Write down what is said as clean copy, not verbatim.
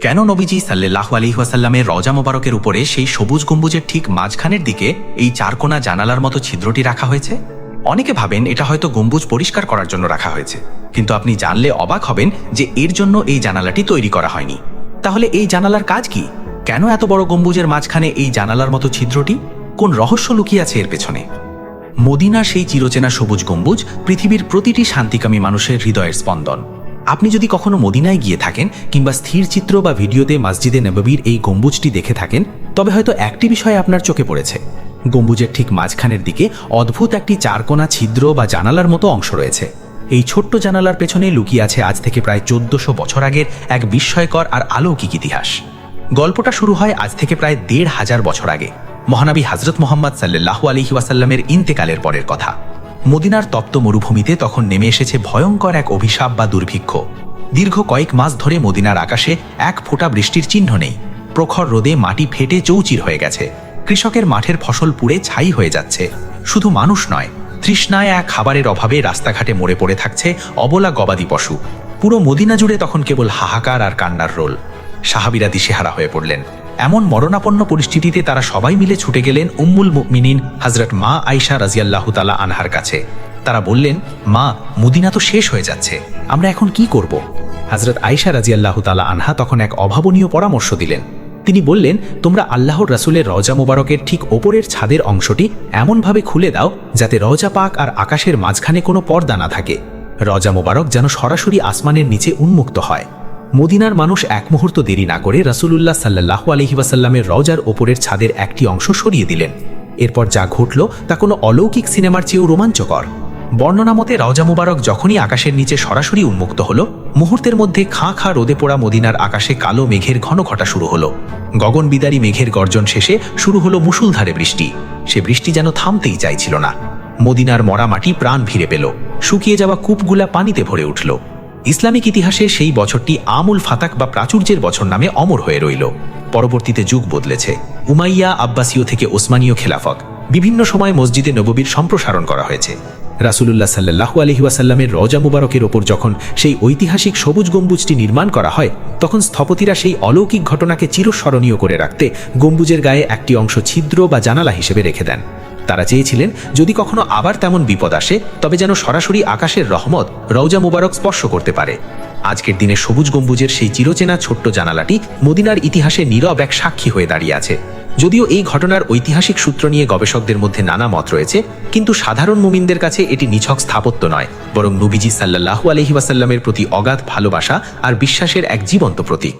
কেন নবীজি সাল্লাল্লাহু আলাইহি ওয়াসাল্লামের রওজা মোবারকের উপরে সেই সবুজ গম্বুজের ঠিক মাঝখানের দিকে এই চারকোনা জানালার মতো ছিদ্রটি রাখা হয়েছে? অনেকে ভাবেন এটা হয়তো গম্বুজ পরিষ্কার করার জন্য রাখা হয়েছে, কিন্তু আপনি জানলে অবাক হবেন যে এর জন্য এই জানালাটি তৈরি করা হয়নি। তাহলে এই জানালার কাজ কি? কেন এত বড় গম্বুজের মাঝখানে এই জানালার মতো ছিদ্রটি? কোন রহস্য লুকিয়ে আছে এর পেছনে? মদিনার সেই চিরচেনা সবুজ গম্বুজ পৃথিবীর প্রতিটি শান্তিকামী মানুষের হৃদয়ের স্পন্দন। আপনি যদি কখনো মদিনায় গিয়ে থাকেন কিংবা স্থির চিত্র বা ভিডিওতে মসজিদে নববীর এই গম্বুজটি দেখে থাকেন, তবে হয়তো একটি বিষয় আপনার চোখে পড়েছে। গম্বুজের ঠিক মাঝখানের দিকে অদ্ভুত একটি চারকোনা ছিদ্র বা জানালার মতো অংশ রয়েছে। এই ছোট্ট জানালার পেছনে লুকিয়ে আছে আজ থেকে প্রায় 1400 বছর আগের এক বিস্ময়কর আর অলৌকিক ইতিহাস। গল্পটা শুরু হয় আজ থেকে প্রায় 1500 বছর আগে, মহানবী হযরত মুহাম্মদ সাল্লাল্লাহু আলাইহি ওয়াসাল্লামের ইন্তেকালের পরের কথা। মদিনার তপ্ত মরুভূমিতে তখন নেমে এসেছে ভয়ঙ্কর এক অভিশাপ বা দুর্ভিক্ষ। দীর্ঘ কয়েক মাস ধরে মদিনার আকাশে এক ফোঁটা বৃষ্টির চিহ্ন নেই। প্রখর রোদে মাটি ফেটে চৌচির হয়ে গেছে, কৃষকের মাঠের ফসল পুড়ে ছাই হয়ে যাচ্ছে। শুধু মানুষ নয়, তৃষ্ণায় এক খাবারের অভাবে রাস্তাঘাটে মরে পড়ে থাকছে অবলা গবাদি পশু। পুরো মদিনা জুড়ে তখন কেবল হাহাকার আর কান্নার রোল। সাহাবীরা দিশেহারা হয়ে পড়লেন। এমন মরণাপন্ন পরিস্থিতিতে তারা সবাই মিলে ছুটে গেলেন উম্মুল মুমিনিন হযরত মা আয়েশা রাদিয়াল্লাহু তাআলা আনহার কাছে। তারা বললেন, মা, মদিনা তো শেষ হয়ে যাচ্ছে, আমরা এখন কি করব? হযরত আয়েশা রাদিয়াল্লাহু তাআলা আনহা তখন এক অভাবনীয় পরামর্শ দিলেন। তিনি বললেন, তোমরা আল্লাহর রাসূলের রওজা মোবারকের ঠিক ওপরের ছাদের অংশটি এমনভাবে খুলে দাও যাতে রওজা পাক আর আকাশের মাঝখানে কোনো পর্দা না থাকে। রওজা মোবারক যেন সরাসরি আসমানের নিচে উন্মুক্ত হয়। মদিনার মানুষ এক মুহূর্ত দেরি না করে রাসূলুল্লাহ সাল্লাল্লাহু আলাইহি ওয়াসাল্লামের রওজার ওপরের ছাদের একটি অংশ সরিয়ে দিলেন। এরপর যা ঘটল তা কোনো অলৌকিক সিনেমার চেয়েও রোমাঞ্চকর। বর্ণনা মতে রওজা মুবারক যখনই আকাশের নিচে সরাসরি উন্মুক্ত হলো, মুহূর্তের মধ্যে খাঁ খাঁ রোদে পোড়া মদিনার আকাশে কালো মেঘের ঘন ঘটা শুরু হলো। গগনবিদারী মেঘের গর্জন শেষে শুরু হলো মুষলধারে বৃষ্টি। সে বৃষ্টি যেন থামতেই চাইছিল না। মদিনার মরা মাটি প্রাণ ফিরে পেল, শুকিয়ে যাওয়া কূপগুলা পানিতে ভরে উঠল। ইসলামিক ইতিহাসে সেই বছরটি আমুল ফাতাক বা প্রাচুর্যের বছর নামে অমর হয়ে রইল। পরবর্তীতে যুগ বদলেছে। উমাইয়া, আব্বাসীয় থেকে ওসমানীয় খেলাফত, বিভিন্ন সময় মসজিদে নববীর সম্প্রসারণ করা হয়েছে। রাসূলুল্লাহ সাল্লাল্লাহু আলাইহি ওয়াসাল্লামের রওজা মুবারকের ওপর যখন সেই ঐতিহাসিক সবুজ গম্বুজটি নির্মাণ করা হয়, তখন স্থপতিরা সেই অলৌকিক ঘটনাকে চিরস্মরণীয় করে রাখতে গম্বুজের গায়ে একটি অংশ ছিদ্র বা জানালা হিসেবে রেখে দেন। তারা চেয়েছিলেন যদি কখনো আবার তেমন বিপদ আসে, তবে যেন সরাসরি আকাশের রহমত রওজা মুবারক স্পর্শ করতে পারে। আজকের দিনে সবুজ গম্বুজের সেই চিরচেনা ছোট্ট জানালাটি মদিনার ইতিহাসে নীরব এক সাক্ষী হয়ে দাঁড়িয়ে আছে। যদিও এই ঘটনার ঐতিহাসিক সূত্র নিয়ে গবেষকদের মধ্যে নানা মত রয়েছে, কিন্তু সাধারণ মুমিনদের কাছে এটি নিছক স্থাপত্য নয়, বরং নবীজি সাল্লাল্লাহু আলাইহি ওয়াসাল্লামের প্রতি অগাধ ভালোবাসা আর বিশ্বাসের এক জীবন্ত প্রতীক।